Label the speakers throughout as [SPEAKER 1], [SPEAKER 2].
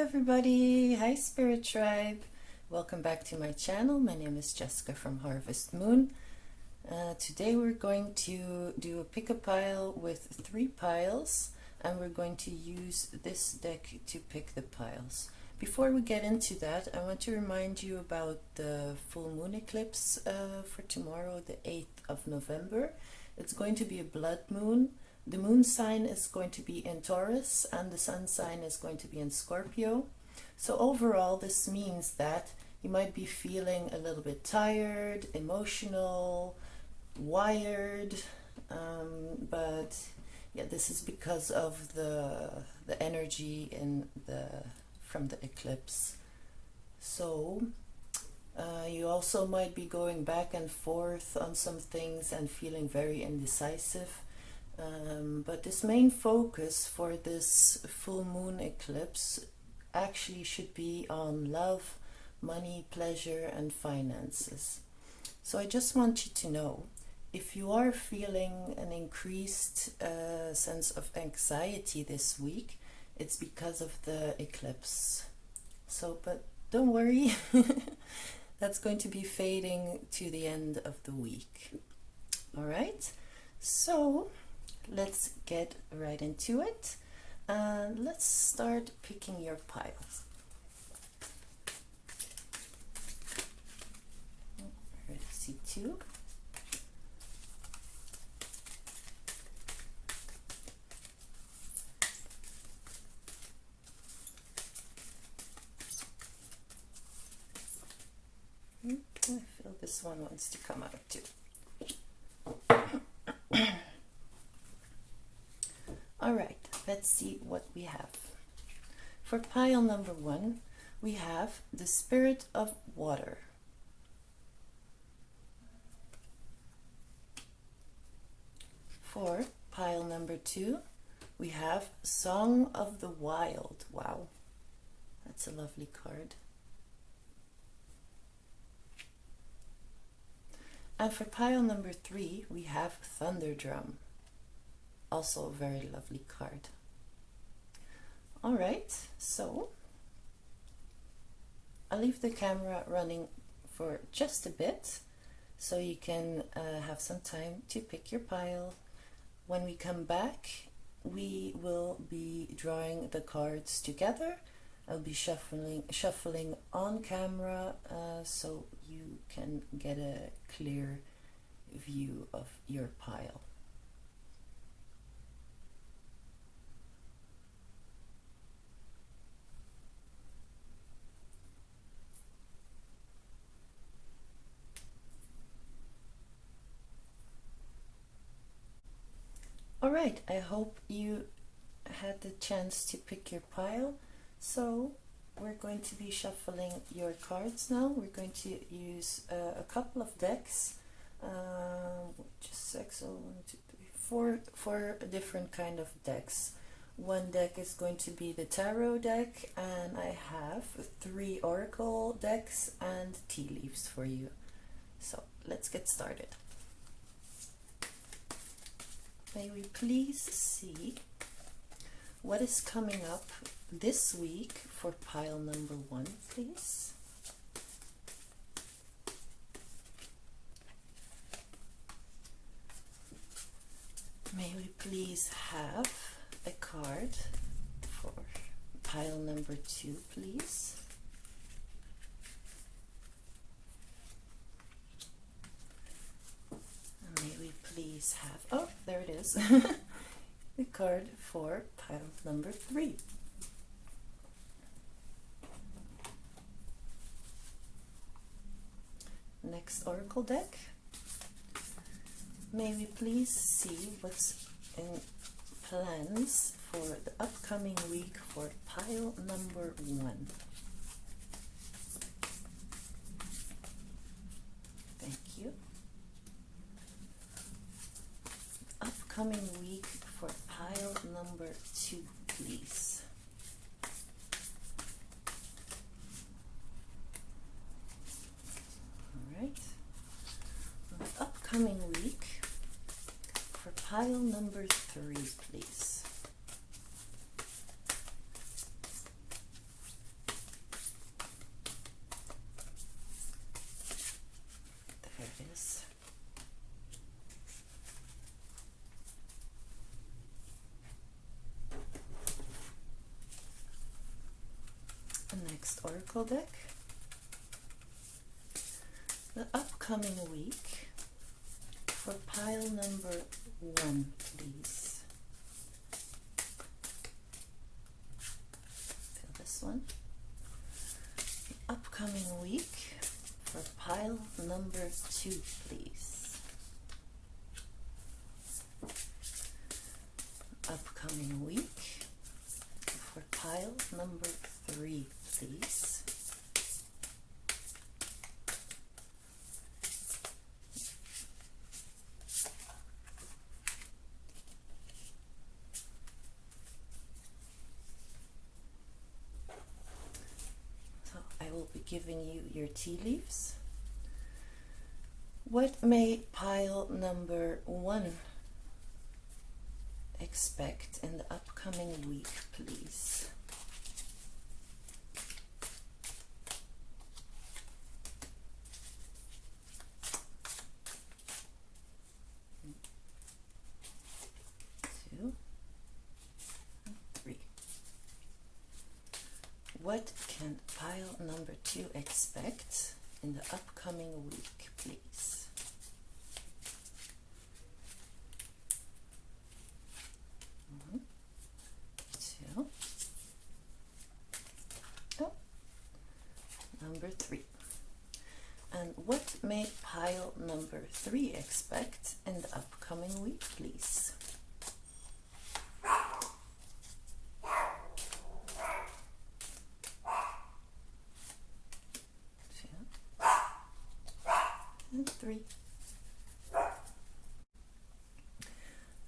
[SPEAKER 1] everybody. Hi Spirit Tribe. Welcome back to my channel. My name is Jessica from Harvest Moon. Today we're going to do a pick a pile with 3 piles, and we're going to use this deck to pick the piles. Before we get into that, I want to remind you about the full moon eclipse for tomorrow, the 8th of November. It's going to be a blood moon. The moon sign is going to be in Taurus and the sun sign is going to be in Scorpio. So overall, this means that you might be feeling a little bit tired, emotional, wired, but yeah, this is because of the energy in from the eclipse. So you also might be going back and forth on some things and feeling very indecisive. But this main focus for this full moon eclipse actually should be on love, money, pleasure, and finances. So I just want you to know, if you are feeling an increased sense of anxiety this week, it's because of the eclipse. So, but don't worry, that's going to be fading to the end of the week. All right, so let's get right into it. Let's start picking your piles. I already see 2. I feel this one wants to come out too. Alright, let's see what we have. For pile number 1, we have the Spirit of Water. For pile number 2, we have Song of the Wild. Wow, that's a lovely card. And for pile number 3, we have Thunderdrum. Also a very lovely card. All right, so I'll leave the camera running for just a bit so you can have some time to pick your pile. When we come back, we will be drawing the cards together. I'll be shuffling on camera so you can get a clear view of your pile. All right, I hope you had the chance to pick your pile. So we're going to be shuffling your cards now. We're going to use a couple of decks, just 6, so 1, 2, 3, 4 different kind of decks. One deck is going to be the tarot deck, and I have 3 oracle decks and tea leaves for you. So let's get started. May we please see what is coming up this week for pile number 1, please? May we please have a card for pile number 2, please? May we please have, oh, there it is, the card for pile number 3. Next oracle deck. May we please see what's in plans for the upcoming week for pile number 1. Thank you. Upcoming week for pile number 2, please. All right. The upcoming week for pile number 3, please. oracle deck. The upcoming week for pile number 1, please. Feel this one. The upcoming week for pile number 2, please. Upcoming week for pile number 3, please. So I will be giving you your tea leaves. What may pile number 1 expect in the upcoming week, please? Two and 3. What can pile number 2 expect in the upcoming week, please? Number 3. And what may pile number 3 expect in the upcoming week, please? Two and 3.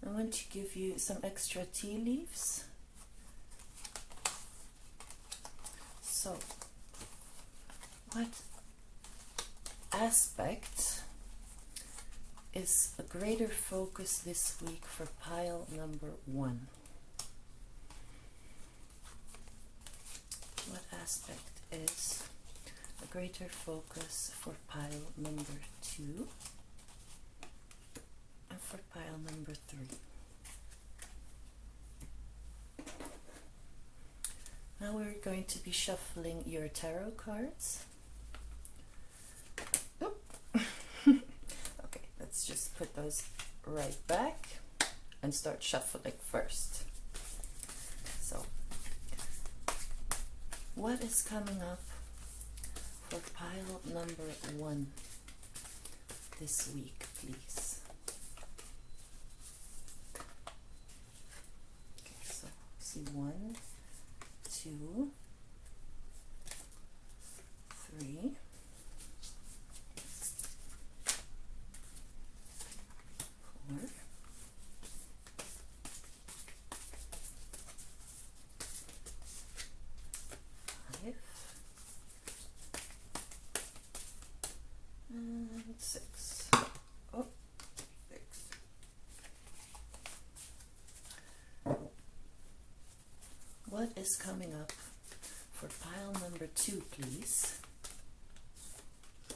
[SPEAKER 1] I want to give you some extra tea leaves. So, what aspect is a greater focus this week for pile number 1? What aspect is a greater focus for pile number 2 and for pile number 3? Now we're going to be shuffling your tarot cards. Okay, let's just put those right back and start shuffling first. So, what is coming up for pile number 1 this week, please? Okay, so see 1, 2, 3, 4, 5, and 6. Oh, 6. What is coming up for pile number 2, please?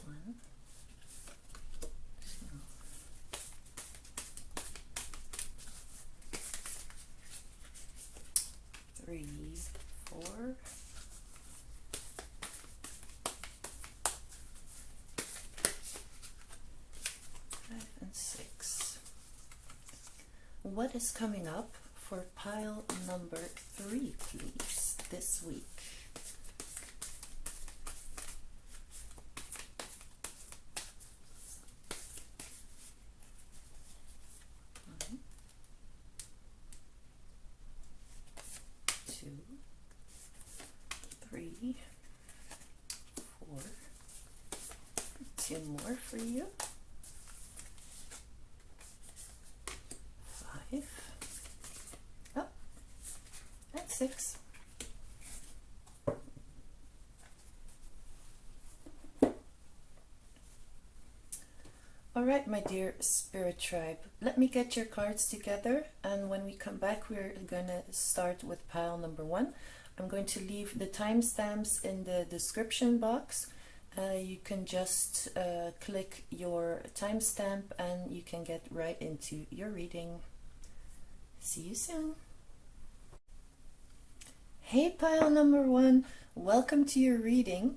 [SPEAKER 1] 1, 2, 3, 4, 5, and 6. What is coming up for pile number 3, please, this week? One, 2, 3, 4. 2 more for you. 5. Oh, and 6. All right, my dear Spirit Tribe, let me get your cards together, and when we come back, we're gonna start with pile number 1. I'm going to leave the timestamps in the description box. You can just click your timestamp and you can get right into your reading. See you soon. Hey pile number one, welcome to your reading.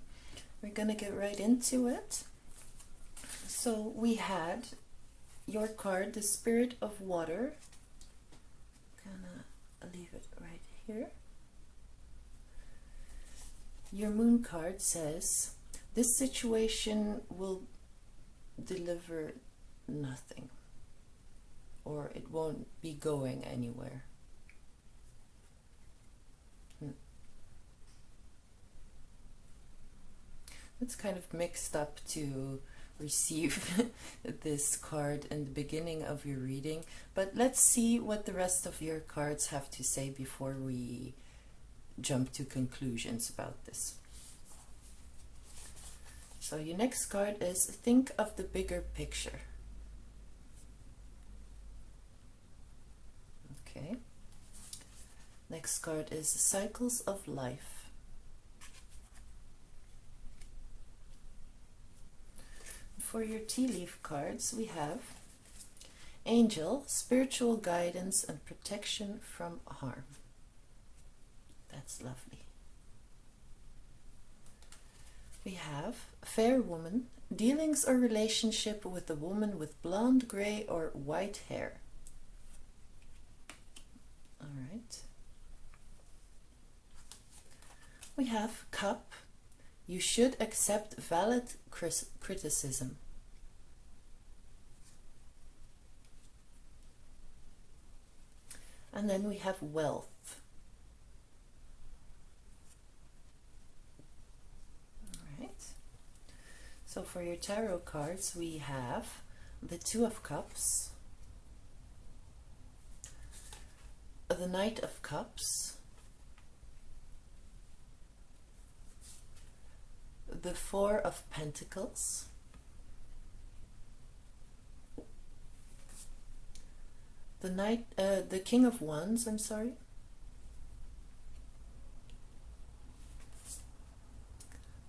[SPEAKER 1] We're gonna get right into it. So we had your card, the Spirit of Water. Gonna leave it right here. Your moon card says, this situation will deliver nothing, or it won't be going anywhere. It's kind of mixed up to receive this card in the beginning of your reading, but let's see what the rest of your cards have to say before we jump to conclusions about this. So your next card is think of the bigger picture. Okay. Next card is cycles of life. For your tea leaf cards, we have Angel, spiritual guidance and protection from harm. That's lovely. We have Fair Woman, dealings or relationship with a woman with blonde, gray or white hair. All right. We have Cup, you should accept valid criticism. And then we have Wealth. All right. So for your tarot cards, we have the Two of Cups, the Knight of Cups, the Four of Pentacles, the King of Wands, I'm sorry,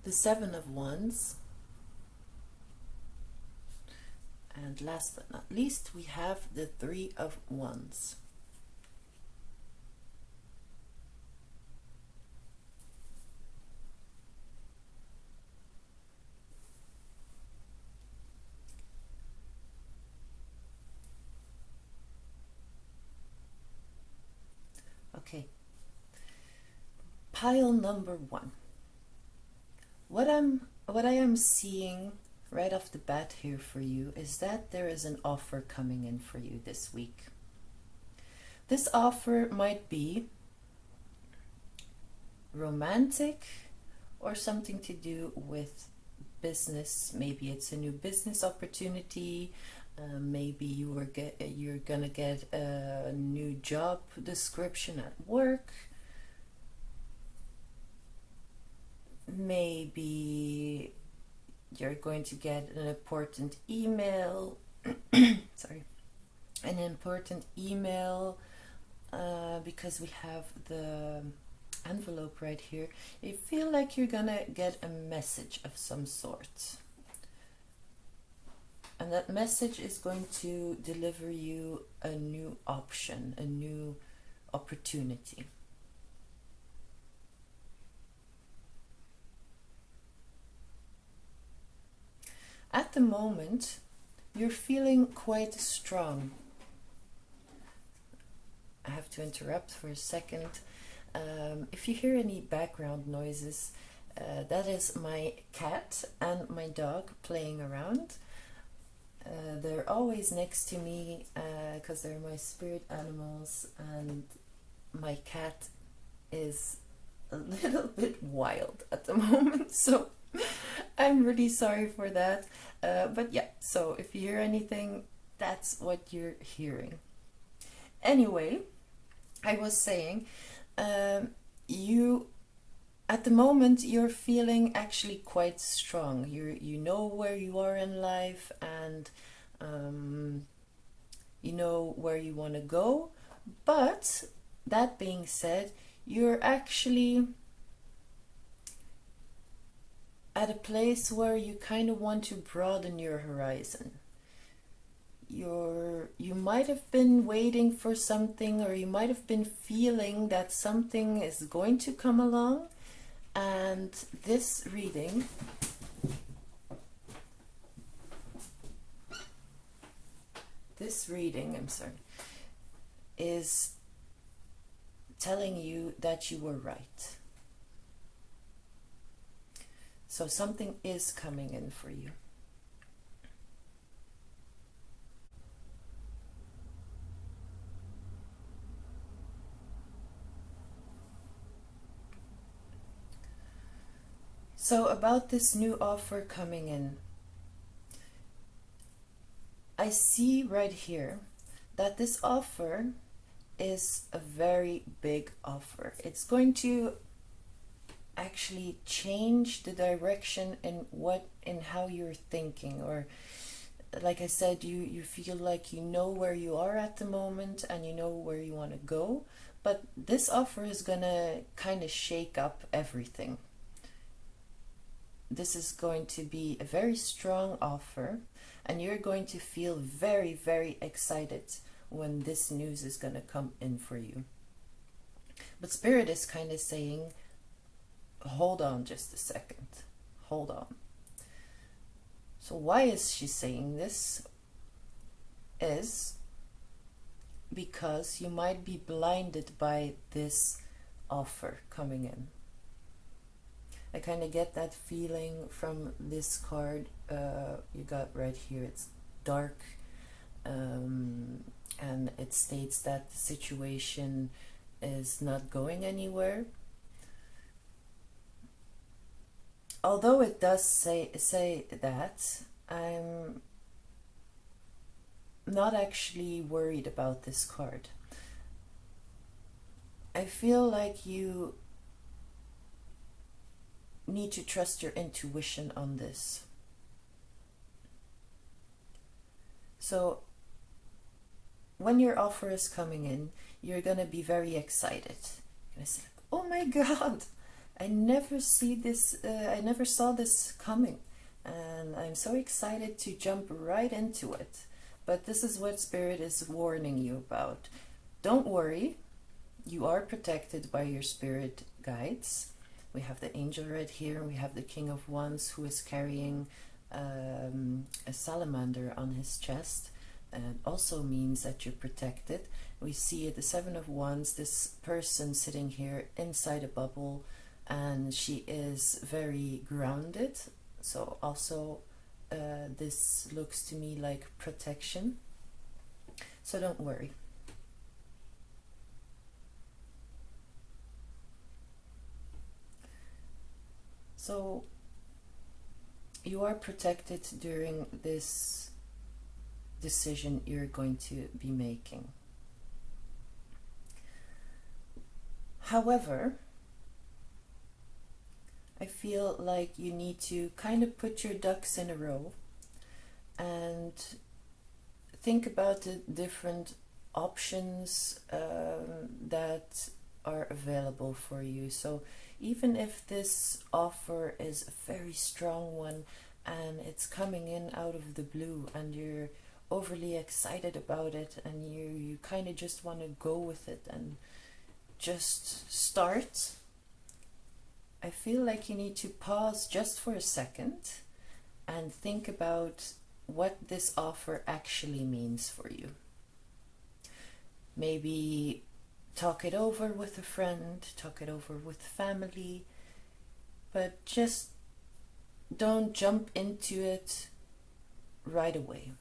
[SPEAKER 1] the Seven of Wands, and last but not least, we have the Three of Wands. Okay, pile number one. What I am seeing right off the bat here for you is that there is an offer coming in for you this week. This offer might be romantic or something to do with business. Maybe it's a new business opportunity. Maybe you're gonna get a new job description at work. Maybe you're going to get an important email. Sorry, an important email because we have the envelope right here. You feel like you're gonna get a message of some sort. And that message is going to deliver you a new option, a new opportunity. At the moment, you're feeling quite strong. I have to interrupt for a second. If you hear any background noises, that is my cat and my dog playing around. They're always next to me because they're my spirit animals, and my cat is a little bit wild at the moment, so I'm really sorry for that. But yeah, so if you hear anything, that's what you're hearing. Anyway, I was saying, you at the moment you're feeling actually quite strong. You know where you are in life, and you know where you want to go. But that being said, you're actually at a place where you kind of want to broaden your horizon. you might have been waiting for something, or you might have been feeling that something is going to come along. And this reading is telling you that you were right. So something is coming in for you. So about this new offer coming in, I see right here that this offer is a very big offer. It's going to actually change the direction in how you're thinking, or like I said, you feel like you know where you are at the moment and you know where you want to go, but this offer is gonna kind of shake up everything. This is going to be a very strong offer, and you're going to feel very, very excited when this news is going to come in for you. But Spirit is kind of saying, hold on just a second. Hold on. So why is she saying this? Is because you might be blinded by this offer coming in. I kind of get that feeling from this card you got right here. It's dark, and it states that the situation is not going anywhere. Although it does say that, I'm not actually worried about this card. I feel like you need to trust your intuition on this. So when your offer is coming in, you're going to be very excited. You're going to say, oh my God, I never saw this coming. And I'm so excited to jump right into it. But this is what Spirit is warning you about. Don't worry, you are protected by your spirit guides. We have the angel right here. We have the King of Wands, who is carrying a salamander on his chest. And also means that you're protected. We see the Seven of Wands, this person sitting here inside a bubble, and she is very grounded. So also this looks to me like protection. So don't worry. So you are protected during this decision you're going to be making. However, I feel like you need to kind of put your ducks in a row and think about the different options that are available for you. So even if this offer is a very strong one and it's coming in out of the blue and you're overly excited about it and you kind of just want to go with it and just start, I feel like you need to pause just for a second and think about what this offer actually means for you. Maybe talk it over with a friend, talk it over with family, but just don't jump into it right away.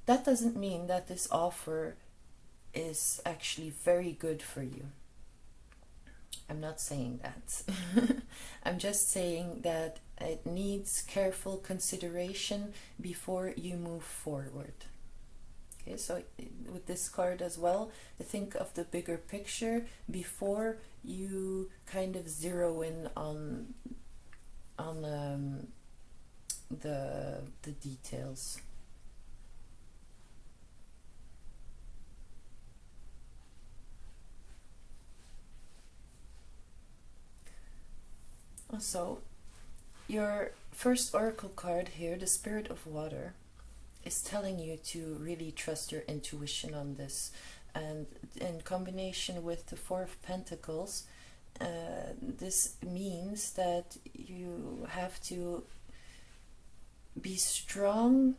[SPEAKER 1] That doesn't mean that this offer is actually very good for you. I'm not saying that. I'm just saying that it needs careful consideration before you move forward. Okay, so with this card as well, think of the bigger picture before you kind of zero in on the details. Also, your first oracle card here, the Spirit of Water, is telling you to really trust your intuition on this. And in combination with the Four of Pentacles, this means that you have to be strong,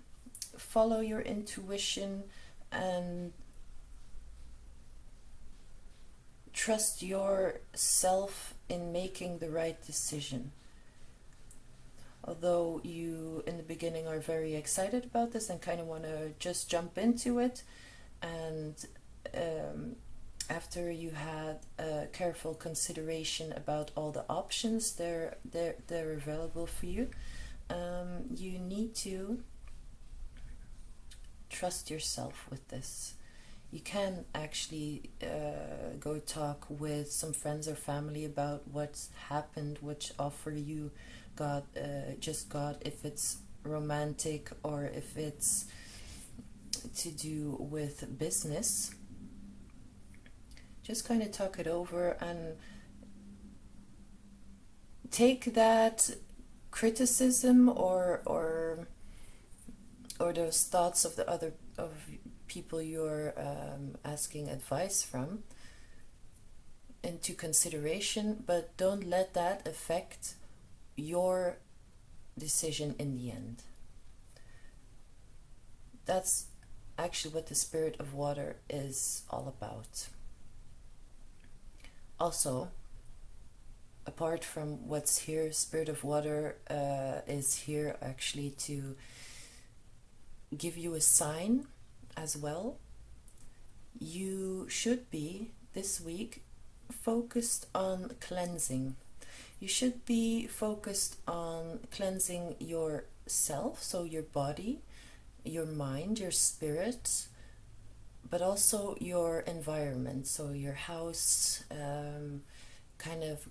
[SPEAKER 1] follow your intuition, and trust yourself in making the right decision. Although you in the beginning are very excited about this and kind of want to just jump into it, and after you had a careful consideration about all the options they're available for you, you need to trust yourself with this. You can actually go talk with some friends or family about what's happened, which offer you just got, if it's romantic or if it's to do with business. Just kind of talk it over and take that criticism or those thoughts of the other people you're asking advice from into consideration, but don't let that affect your decision in the end. That's actually what the Spirit of Water is all about. Also, apart from what's here, Spirit of Water is here actually to give you a sign as well. You should be this week focused on cleansing. You should be focused on cleansing yourself, so your body, your mind, your spirit, but also your environment, so your house. Kind of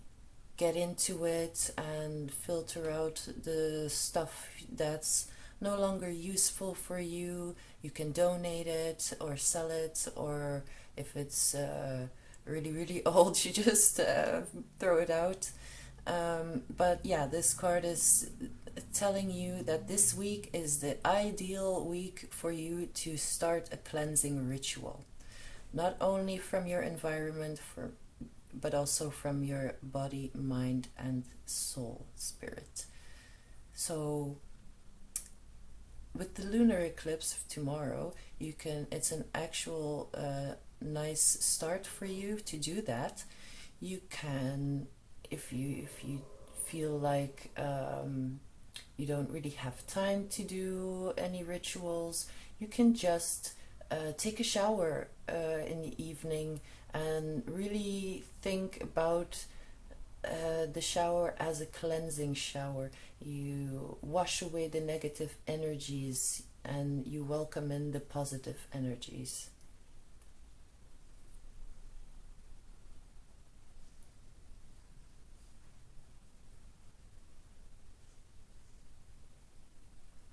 [SPEAKER 1] get into it and filter out the stuff that's no longer useful for you. You can donate it or sell it, or if it's really, really old, you just throw it out. But yeah, this card is telling you that this week is the ideal week for you to start a cleansing ritual, not only from your environment, but also from your body, mind, and soul, spirit. So with the lunar eclipse of tomorrow, it's an actual nice start for you to do that. You can, if you feel like you don't really have time to do any rituals, you can just take a shower in the evening and really think about the shower as a cleansing shower. You wash away the negative energies and you welcome in the positive energies.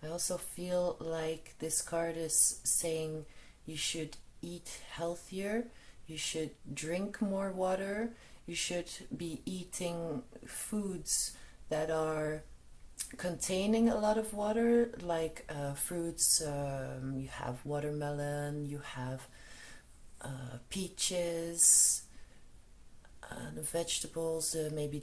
[SPEAKER 1] I also feel like this card is saying you should eat healthier, you should drink more water, you should be eating foods that are containing a lot of water, like fruits. You have watermelon, you have peaches, the vegetables, maybe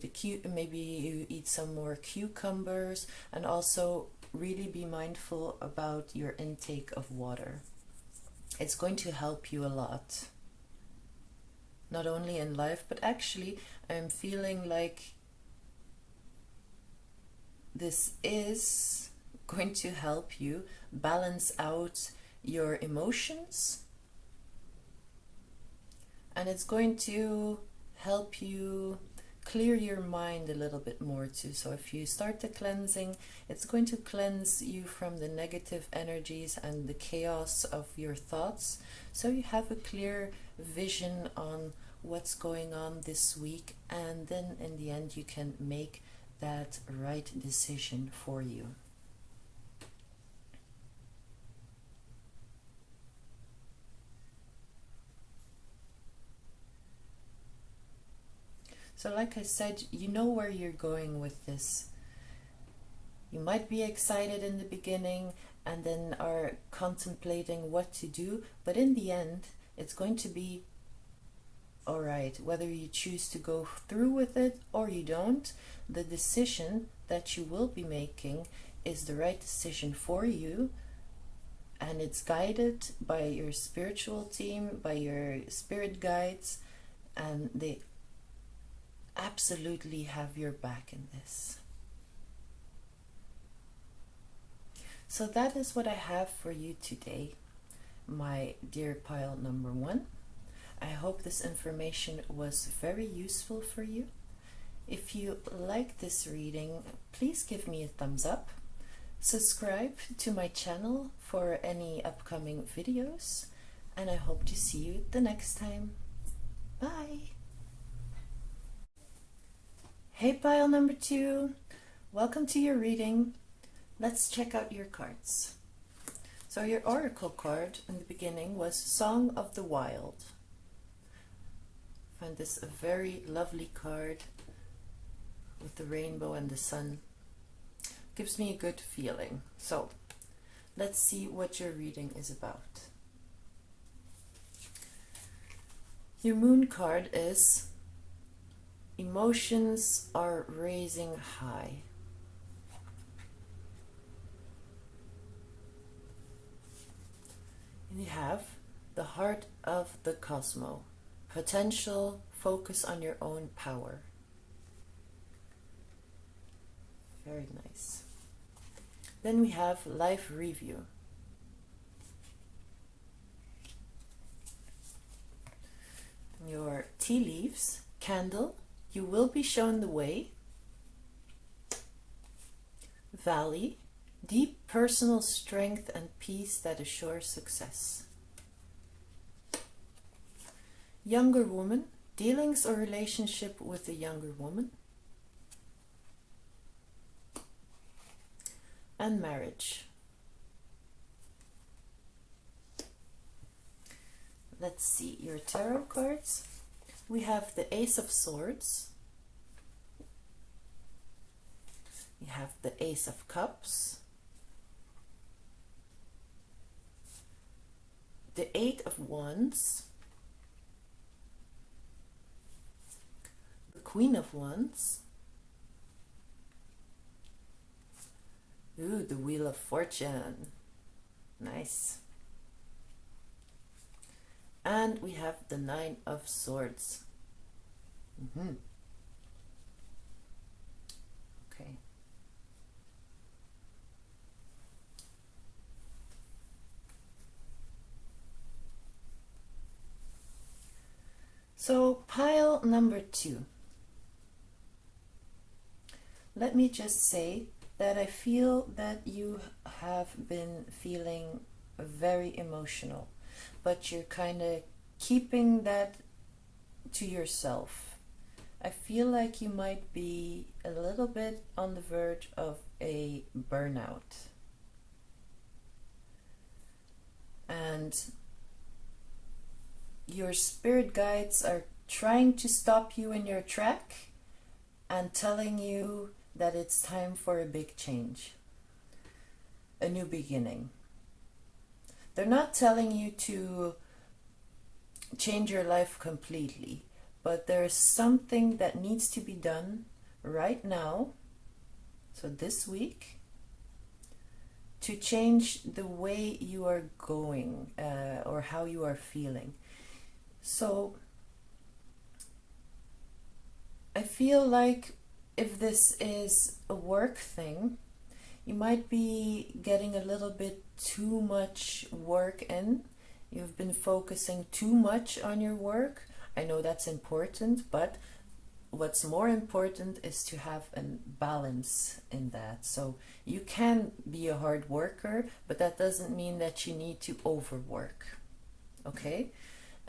[SPEAKER 1] you eat some more cucumbers, and also really be mindful about your intake of water. It's going to help you a lot, not only in life, but actually I'm feeling like this is going to help you balance out your emotions, and it's going to help you clear your mind a little bit more too. So if you start the cleansing, it's going to cleanse you from the negative energies and the chaos of your thoughts, so you have a clear vision on what's going on this week, and then in the end you can make that right decision for you. So like I said, you know where you're going with this. You might be excited in the beginning, and then are contemplating what to do, but in the end it's going to be all right. Whether you choose to go through with it or you don't, the decision that you will be making is the right decision for you, and it's guided by your spiritual team, by your spirit guides, and they absolutely have your back in this. So that is what I have for you today, my dear pile number 1. I hope this information was very useful for you. If you like this reading, please give me a thumbs up. Subscribe to my channel for any upcoming videos, and I hope to see you the next time. Bye! Hey pile number 2, welcome to your reading. Let's check out your cards. So your oracle card in the beginning was Song of the Wild. I find this a very lovely card with the rainbow and the sun. Gives me a good feeling. So let's see what your reading is about. Your moon card is Emotions are raising high. And you have the heart of the cosmos. Potential, focus on your own power. Very nice. Then we have life review. Your tea leaves, candle, you will be shown the way. Valley, deep personal strength and peace that assures success. Younger woman, dealings or relationship with a younger woman. And marriage. Let's see your tarot cards. We have the Ace of Swords. We have the Ace of Cups. The Eight of Wands. The Queen of Wands. Ooh, the Wheel of Fortune. Nice. And we have the Nine of Swords. Okay. So pile number 2. Let me just say that I feel that you have been feeling very emotional, but you're kind of keeping that to yourself. I feel like you might be a little bit on the verge of a burnout. And your spirit guides are trying to stop you in your track and telling you that it's time for a big change, a new beginning. They're not telling you to change your life completely, but there's something that needs to be done right now, so this week, to change the way you are going or how you are feeling. So I feel like if this is a work thing, you might be getting a little bit too much work in. You've been focusing too much on your work. I know that's important, but what's more important is to have a balance in that. So you can be a hard worker, but that doesn't mean that you need to overwork. Okay?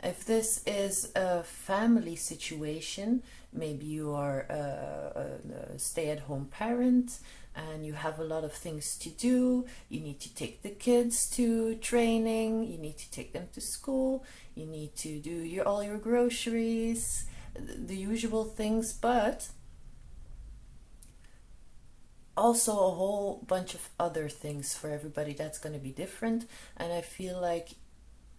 [SPEAKER 1] If this is a family situation, maybe you are a stay-at-home parent and you have a lot of things to do. You need to take the kids to training, you need to take them to school, you need to do all your groceries, the usual things, but also a whole bunch of other things for everybody that's going to be different. And I feel like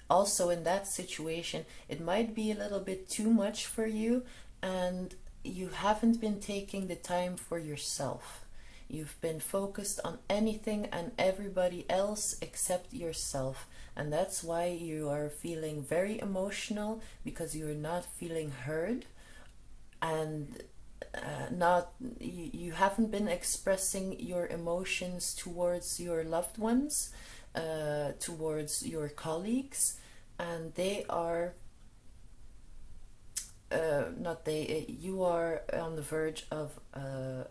[SPEAKER 1] also in that situation, it might be a little bit too much for you, and you haven't been taking the time for yourself. You've been focused on anything and everybody else except yourself. And that's why you are feeling very emotional, because you're not feeling heard, and not you haven't been expressing your emotions towards your loved ones, towards your colleagues, and they are not they you are on the verge of a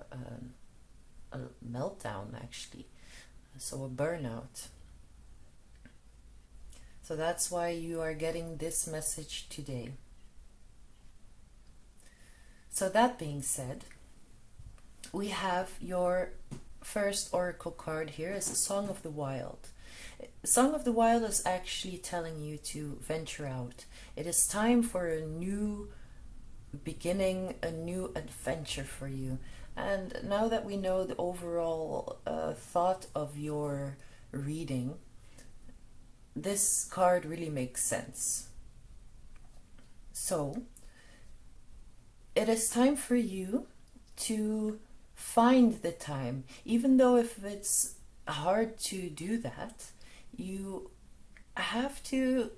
[SPEAKER 1] meltdown, actually, so a burnout. So that's why you are getting this message today. So that being said, we have your first oracle card here as a Song of the Wild. Song of the Wild is actually telling you to venture out. It is time for a new beginning, a new adventure for you. And now that we know the overall thought of your reading, this card really makes sense. So, it is time for you to find the time, even though if it's hard to do that, you have to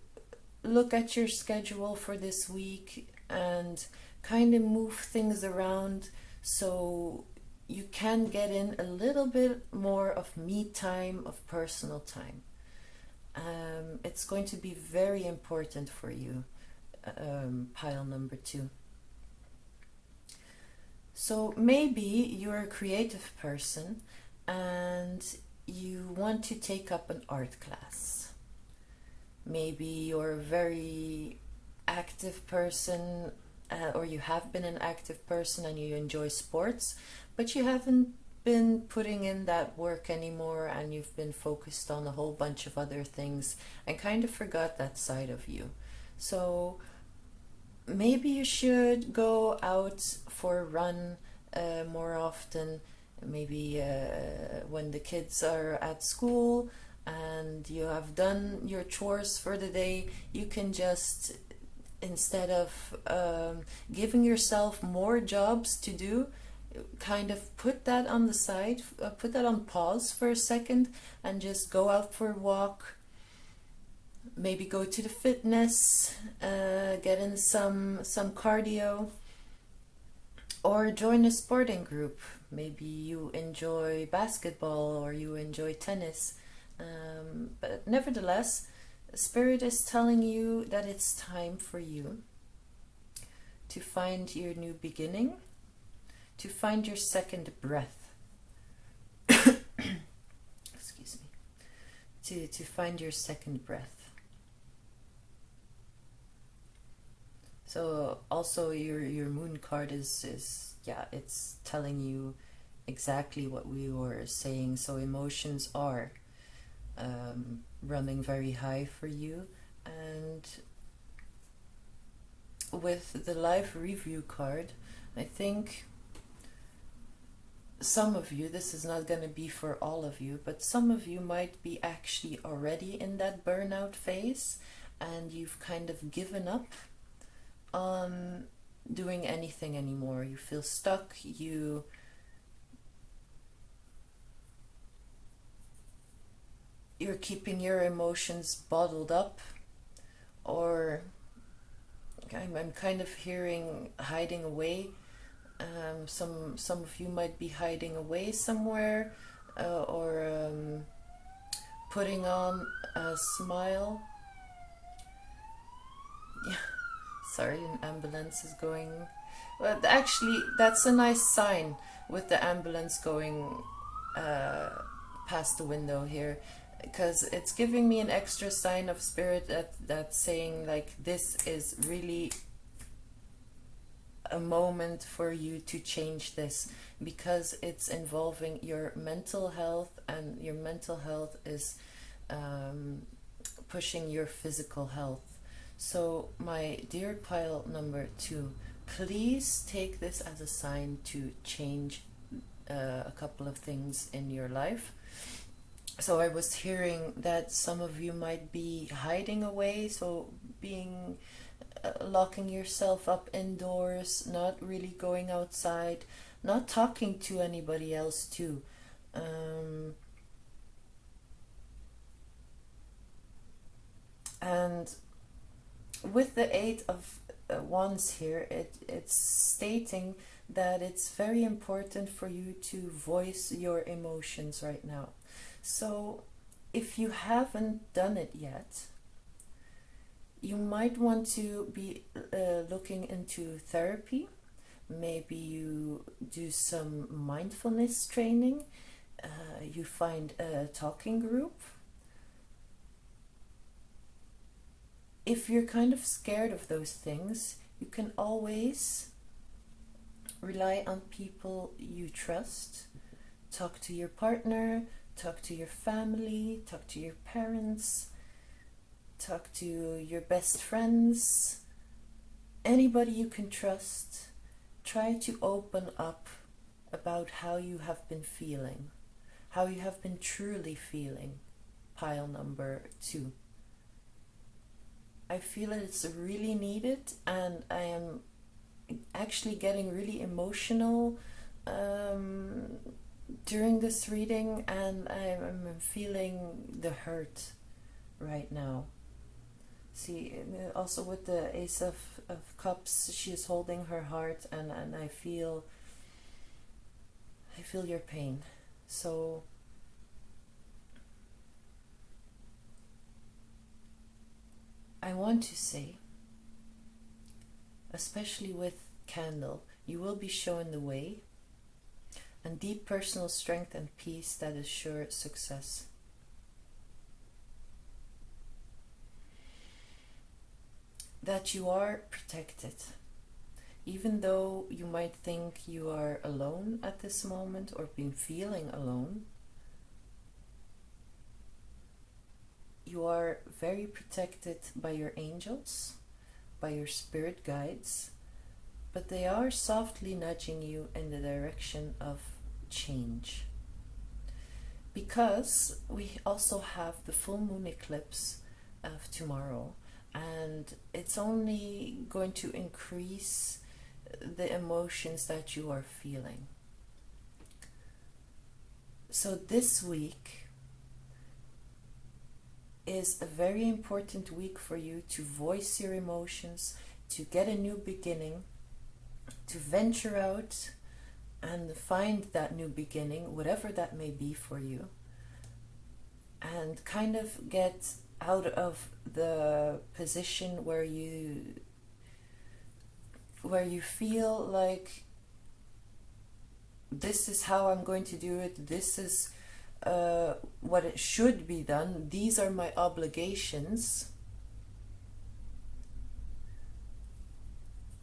[SPEAKER 1] look at your schedule for this week and kind of move things around so you can get in a little bit more of me time, of personal time. It's going to be very important for you, pile number 2. So maybe you're a creative person and you want to take up an art class. Maybe you're a very active person, or you have been an active person and you enjoy sports, but you haven't been putting in that work anymore, and you've been focused on a whole bunch of other things and kind of forgot that side of you. So maybe you should go out for a run more often. Maybe when the kids are at school and you have done your chores for the day, you can just, instead of giving yourself more jobs to do, kind of put that on the side, put that on pause for a second, and just go out for a walk. Maybe go to the fitness, get in some cardio, or join a sporting group. Maybe you enjoy basketball or you enjoy tennis. But nevertheless, Spirit is telling you that it's time for you to find your new beginning, to find your second breath. Excuse me. To find your second breath. So also your moon card is yeah, it's telling you exactly what we were saying. So emotions are running very high for you, and with the life review card, I think some of you, this is not going to be for all of you, but some of you might be actually already in that burnout phase, and you've kind of given up on doing anything anymore. You feel stuck, you're keeping your emotions bottled up, or I'm kind of hearing hiding away. Some of you might be hiding away somewhere, or putting on a smile. Yeah, sorry, an ambulance is going. Well, actually, that's a nice sign with the ambulance going past the window here, because it's giving me an extra sign of Spirit that's saying, like, this is really a moment for you to change this, because it's involving your mental health, and your mental health is pushing your physical health. So my dear pile number 2, please take this as a sign to change a couple of things in your life. So I was hearing that some of you might be hiding away, so being locking yourself up indoors, not really going outside, not talking to anybody else too. And with the Eight of Wands here, it's stating that it's very important for you to voice your emotions right now. So if you haven't done it yet, you might want to be looking into therapy. Maybe you do some mindfulness training. You find a talking group. If you're kind of scared of those things, you can always rely on people you trust. Talk to your partner, talk to your family, talk to your parents, talk to your best friends, anybody you can trust. Try to open up about how you have been feeling, how you have been truly feeling. Pile number 2. I feel it's really needed, and I am actually getting really emotional during this reading, and I'm feeling the hurt right now. See, also with the Ace of Cups, she is holding her heart, and I feel your pain. So I want to say, especially with Candle, you will be shown the way, and deep personal strength and peace that assure success. That you are protected. Even though you might think you are alone at this moment or been feeling alone, you are very protected by your angels, by your spirit guides, but they are softly nudging you in the direction of change. Because we also have the full moon eclipse of tomorrow, and it's only going to increase the emotions that you are feeling. So this week is a very important week for you to voice your emotions, to get a new beginning, to venture out and find that new beginning, whatever that may be for you, and kind of get out of the position where you feel like this is how I'm going to do it, this is what it should be done, these are my obligations,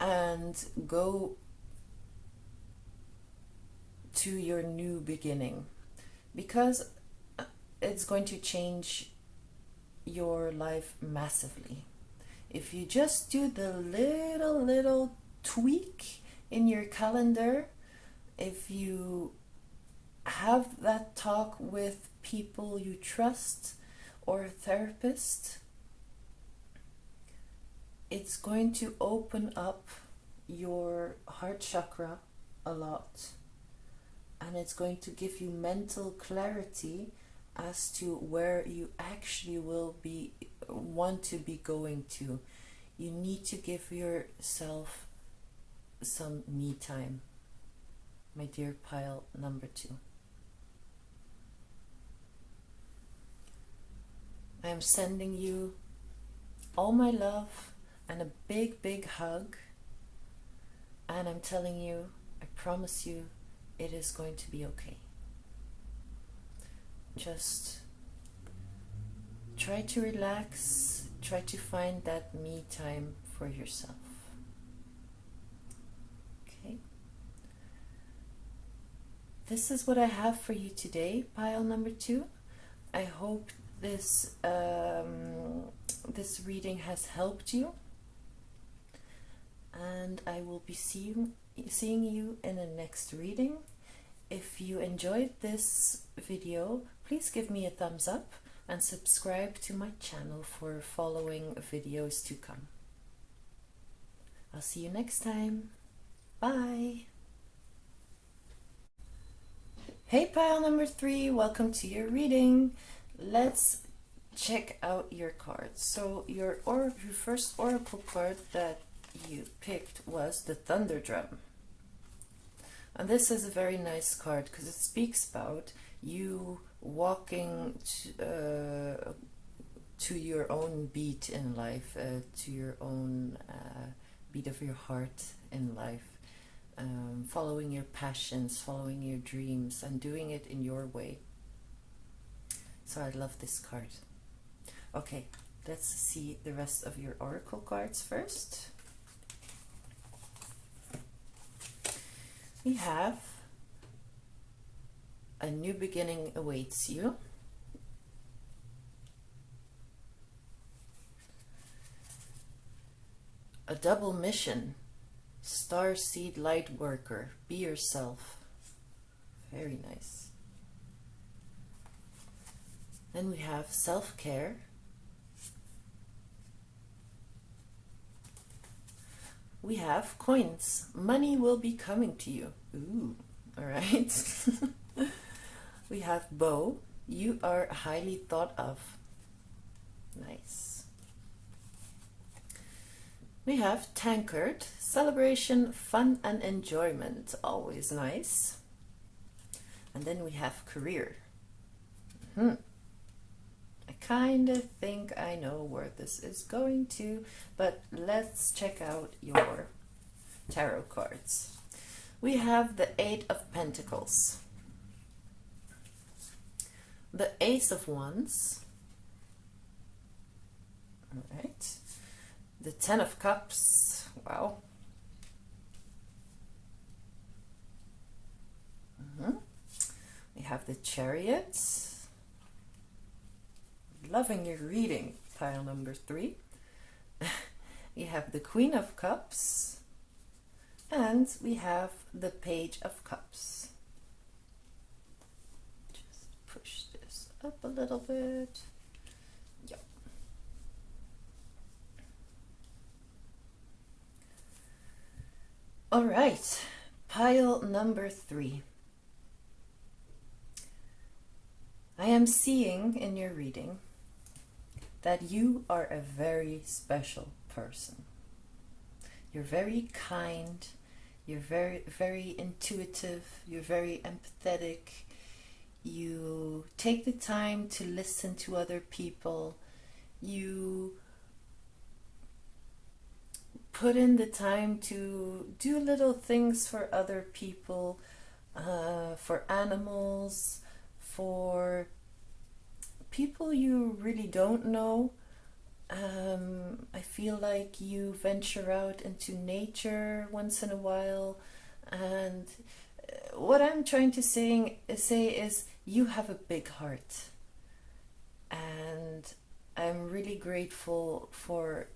[SPEAKER 1] and go to your new beginning, because it's going to change your life massively. If you just do the little tweak in your calendar, if you have that talk with people you trust or a therapist, it's going to open up your heart chakra a lot, and it's going to give you mental clarity as to where you actually want to be going to. You need to give yourself some me time, my dear pile number 2. I am sending you all my love and a big hug, and I'm telling you, I promise you, it is going to be okay. Just try to relax, try to find that me time for yourself. Okay? This is what I have for you today, pile number 2. I hope this reading has helped you, and I will be seeing you in the next reading. If you enjoyed this video, please give me a thumbs up and subscribe to my channel for following videos to come. I'll see you next time. Bye! Hey pile number 3, welcome to your reading. Let's check out your cards. So your first oracle card that you picked was the Thunder Drum. And this is a very nice card because it speaks about you walking to your own beat in life, to your own beat of your heart in life, following your passions, following your dreams, and doing it in your way. So I love this card. Okay, let's see the rest of your oracle cards first. We have a new beginning awaits you. A double mission. Star seed light worker. Be yourself. Very nice. Then we have self-care. We have coins. Money will be coming to you. Ooh, all right. We have bow. You are highly thought of. Nice. We have tankard. Celebration, fun and enjoyment. Always nice. And then we have career. I kind of think I know where this is going to, but let's check out your tarot cards. We have the Eight of Pentacles, the Ace of Wands, all right, the Ten of Cups, wow, we have the Chariot. Loving your reading, pile number 3. We have the Queen of Cups, and we have the Page of Cups. Just push this up a little bit. Yep. All right, pile number 3. I am seeing in your reading that you are a very special person. You're very kind, you're very intuitive, you're very empathetic, you take the time to listen to other people, you put in the time to do little things for other people, for animals, for people you really don't know. I feel like you venture out into nature once in a while, and what I'm trying to say is you have a big heart, and I'm really grateful for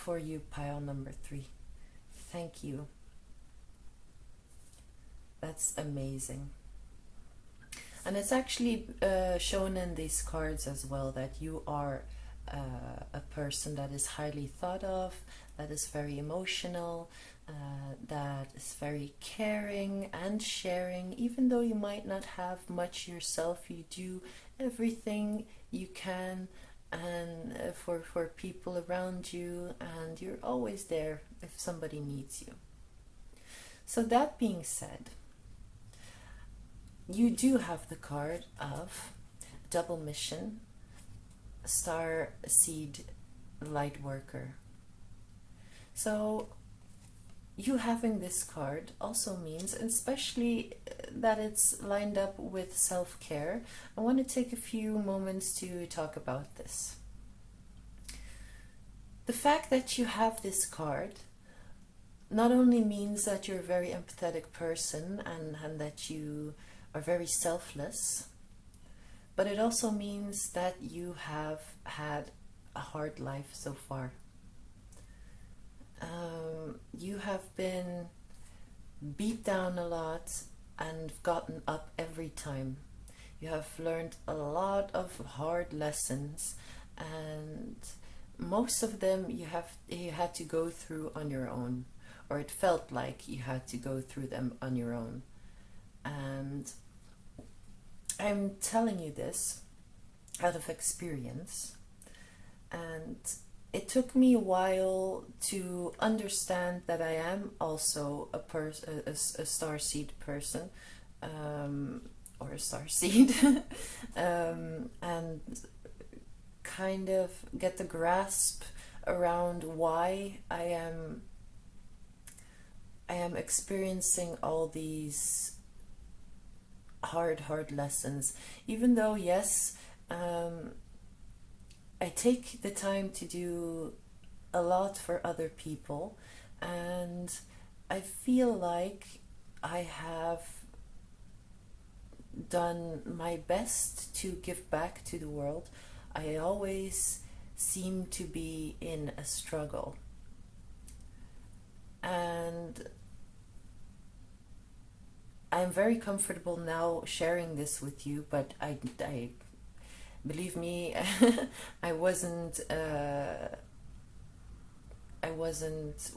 [SPEAKER 1] you, pile number 3. Thank you. That's amazing. And it's actually shown in these cards as well that you are a person that is highly thought of, that is very emotional, that is very caring and sharing. Even though you might not have much yourself, you do everything you can and for people around you, and you're always there if somebody needs you. So that being said, you do have the card of double mission, star seed light worker. So you having this card also means, especially that it's lined up with self-care, I want to take a few moments to talk about this. The fact that you have this card not only means that you're a very empathetic person and that you are very selfless, but it also means that you have had a hard life so far. You have been beat down a lot, and gotten up every time. You have learned a lot of hard lessons, and most of them you had to go through on your own, or it felt like you had to go through them on your own. And I'm telling you this out of experience, and it took me a while to understand that I am also a starseed person, or a starseed, and kind of get the grasp around why I am experiencing all these hard lessons, even though, yes, I take the time to do a lot for other people, and I feel like I have done my best to give back to the world. I always seem to be in a struggle, and I'm very comfortable now sharing this with you, but I believe me, I wasn't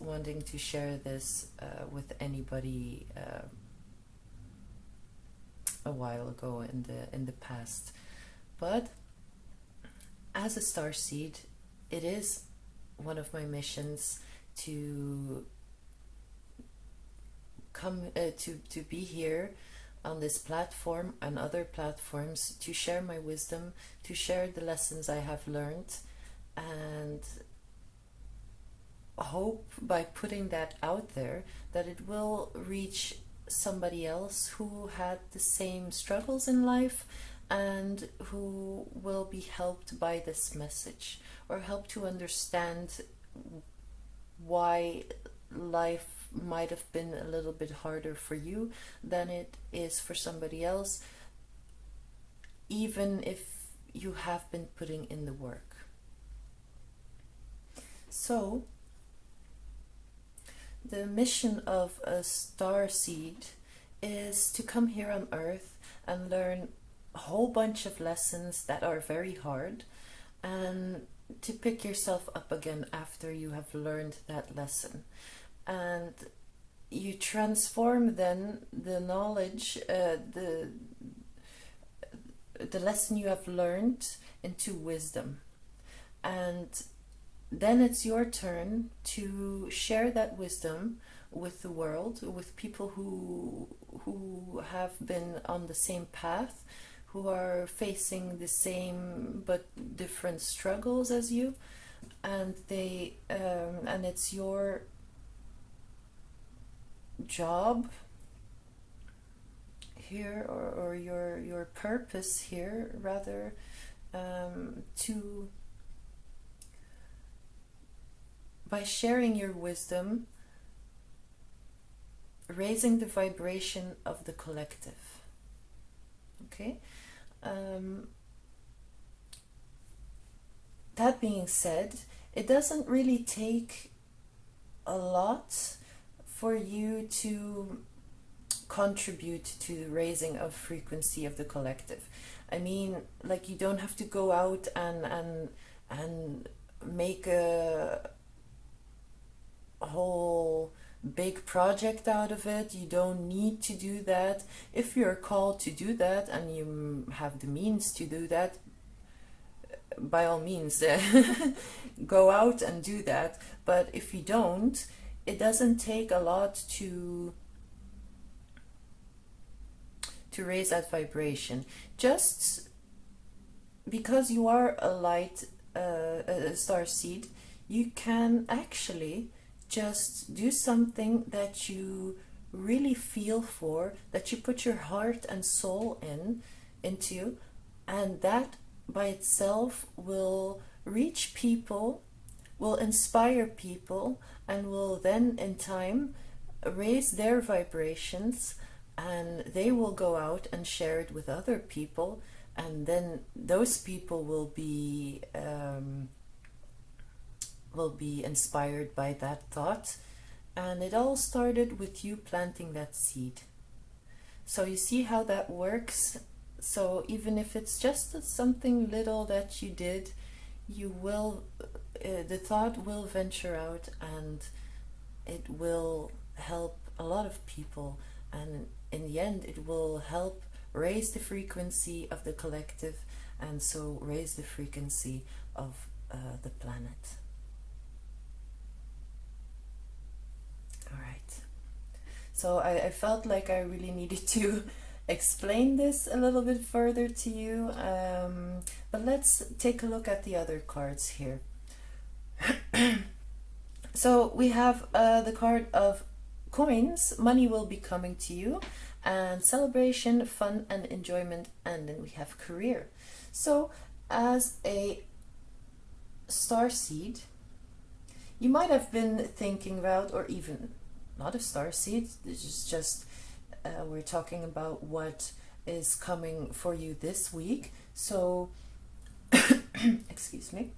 [SPEAKER 1] wanting to share this with anybody a while ago in the past. But as a starseed, it is one of my missions to come to be here on this platform and other platforms, to share my wisdom, to share the lessons I have learned, and hope by putting that out there that it will reach somebody else who had the same struggles in life and who will be helped by this message, or help to understand why life might have been a little bit harder for you than it is for somebody else, even if you have been putting in the work. So, the mission of a starseed is to come here on Earth and learn a whole bunch of lessons that are very hard, and to pick yourself up again after you have learned that lesson. And you transform then the knowledge, the lesson you have learned, into wisdom. And then it's your turn to share that wisdom with the world, with people who have been on the same path, who are facing the same but different struggles as you, and and it's your job here, or your purpose here rather, to, by sharing your wisdom, raising the vibration of the collective. Okay? That being said, it doesn't really take a lot for you to contribute to the raising of frequency of the collective. I mean, like, you don't have to go out and make a whole big project out of it. You don't need to do that. If you're called to do that and you have the means to do that, by all means, go out and do that. But if you don't, it doesn't take a lot to raise that vibration. Just because you are a light, a star seed, you can actually just do something that you really feel for, that you put your heart and soul into, and that by itself will reach people, will inspire people, and will then in time raise their vibrations, and they will go out and share it with other people, and then those people will be inspired by that thought. And it all started with you planting that seed. So you see how that works. So even if it's just something little that you did, you will, the thought will venture out, and it will help a lot of people, and in the end it will help raise the frequency of the collective, and so raise the frequency of the planet. All right. So I felt like I really needed to explain this a little bit further to you, but let's take a look at the other cards here. So we have the card of coins, money will be coming to you, and celebration, fun and enjoyment, and then we have career. So as a star seed, you might have been thinking about, or even not a star seed, this is just we're talking about what is coming for you this week. So excuse me,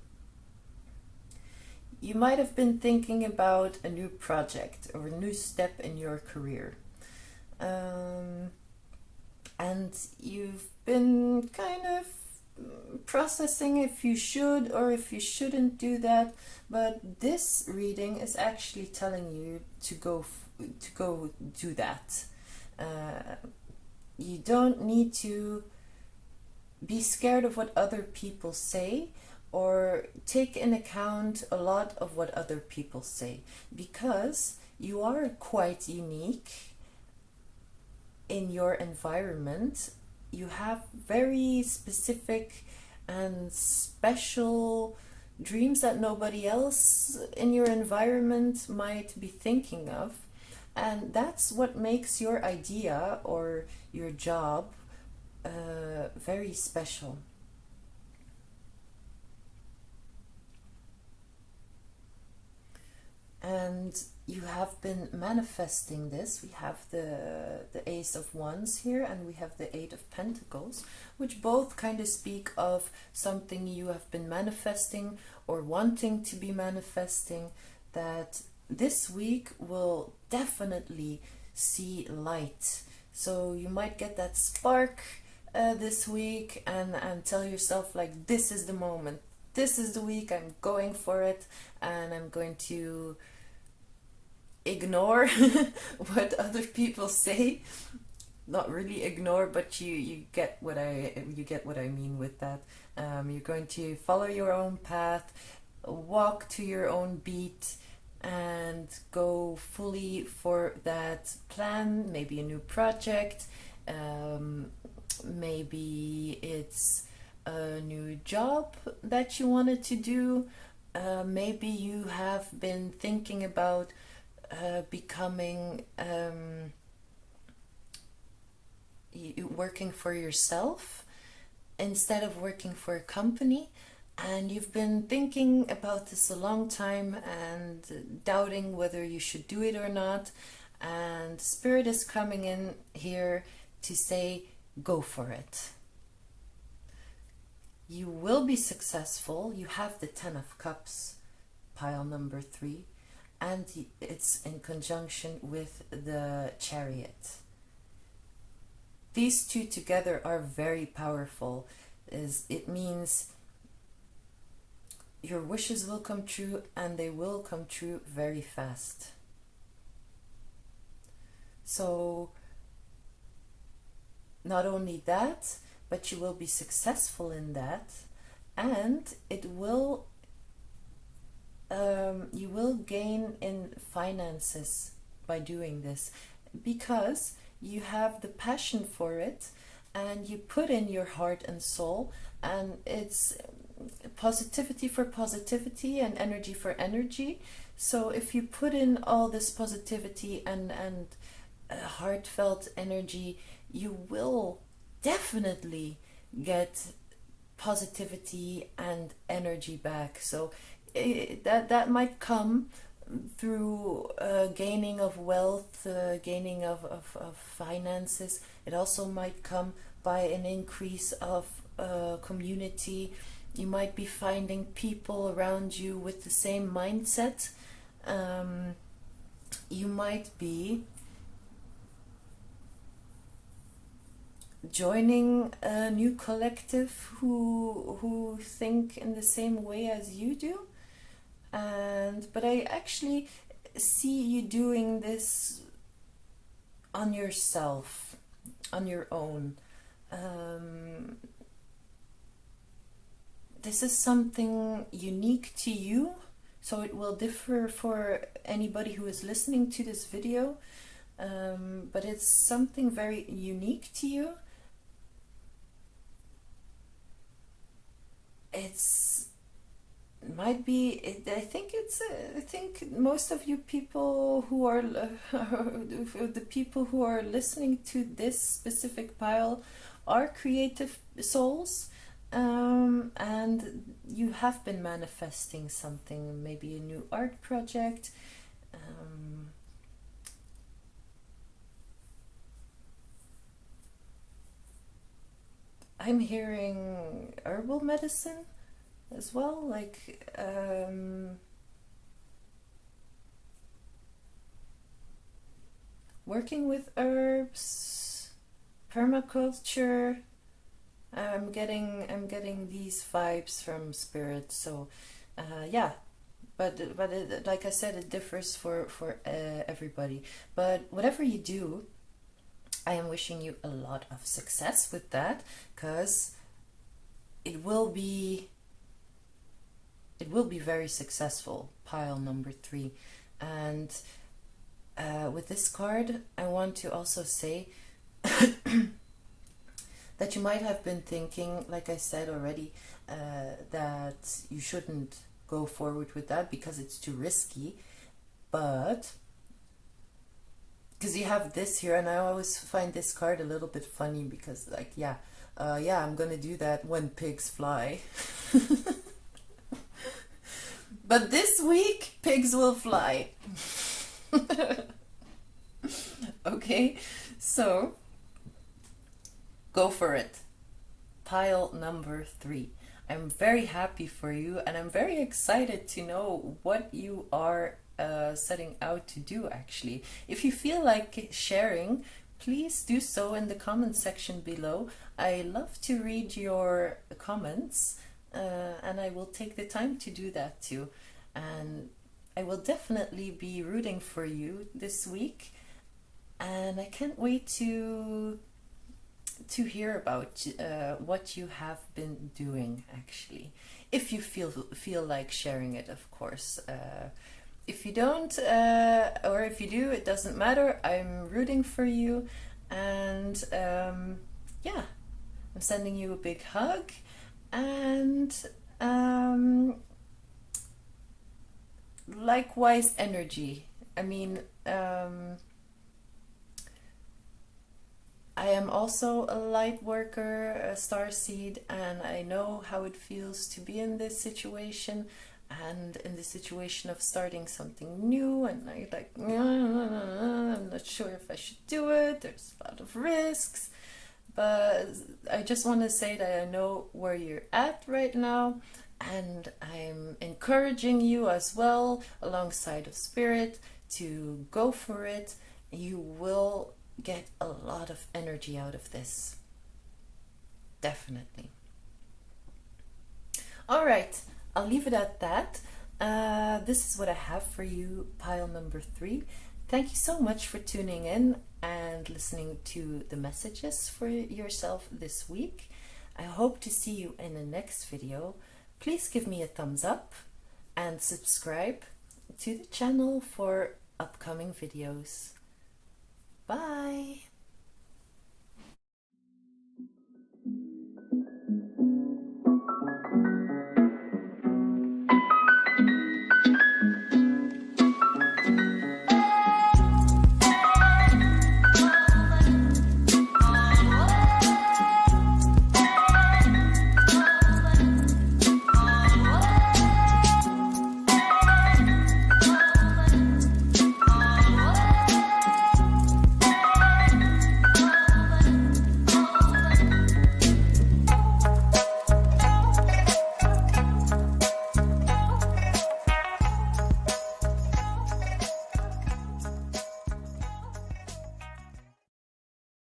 [SPEAKER 1] you might have been thinking about a new project or a new step in your career, and you've been kind of processing if you should or if you shouldn't do that, but this reading is actually telling you to go do that. You don't need to be scared of what other people say or take in account a lot of what other people say, because you are quite unique in your environment. You have very specific and special dreams that nobody else in your environment might be thinking of, and that's what makes your idea or your job very special. And you have been manifesting this. We have the Ace of Wands here, and we have the Eight of Pentacles, which both kind of speak of something you have been manifesting or wanting to be manifesting, that this week will definitely see light. So you might get that spark this week, and tell yourself, like, this is the moment, this is the week, I'm going for it, and I'm going to ignore what other people say. Not really ignore, but you get what I mean with that. You're going to follow your own path, walk to your own beat, and go fully for that plan. Maybe a new project, maybe it's a new job that you wanted to do, maybe you have been thinking about becoming working for yourself instead of working for a company, and you've been thinking about this a long time and doubting whether you should do it or not, and Spirit is coming in here to say, go for it. You will be successful. You have the Ten of Cups, pile number 3, and it's in conjunction with the Chariot. These two together are very powerful. It means your wishes will come true, and they will come true very fast. So not only that, but you will be successful in that, and it will you will gain in finances by doing this, because you have the passion for it and you put in your heart and soul, and it's positivity for positivity and energy for energy. So if you put in all this positivity and heartfelt energy, you will definitely get positivity and energy back. So that might come through gaining of wealth, gaining of finances. It also might come by an increase of community. You might be finding people around you with the same mindset. You might be joining a new collective who think in the same way as you do. But I actually see you doing this on yourself, on your own. This is something unique to you, so it will differ for anybody who is listening to this video, but it's something very unique to you. I think most of you people who are the people who are listening to this specific pile are creative souls, and you have been manifesting something, maybe a new art project. I'm hearing herbal medicine as well, like working with herbs, permaculture. I'm getting these vibes from spirit. So yeah, but like I said, it differs for everybody. But whatever you do, I am wishing you a lot of success with that, because it will be very successful, pile number 3. And with this card, I want to also say that you might have been thinking, like I said already, that you shouldn't go forward with that because it's too risky. But because you have this here, and I always find this card a little bit funny because, like, yeah, I'm gonna do that when pigs fly. But this week, pigs will fly. Okay, so go for it. Pile number 3. I'm very happy for you, and I'm very excited to know what you are setting out to do, actually. If you feel like sharing, please do so in the comment section below. I love to read your comments, and I will take the time to do that too. And I will definitely be rooting for you this week, and I can't wait to hear about what you have been doing, actually. If you feel like sharing it, of course. If you don't, or if you do, it doesn't matter. I'm rooting for you, and yeah, I'm sending you a big hug, and likewise energy. I mean, I am also a light worker, a starseed, and I know how it feels to be in this situation, and in the situation of starting something new, and I'm like, I'm not sure if I should do it, there's a lot of risks. But I just want to say that I know where you're at right now, and I'm encouraging you as well, alongside of spirit, to go for it. You will get a lot of energy out of this. Definitely. All right, I'll leave it at that. This is what I have for you, pile number 3. Thank you so much for tuning in and listening to the messages for yourself this week. I hope to see you in the next video. Please give me a thumbs up and subscribe to the channel for upcoming videos. Bye!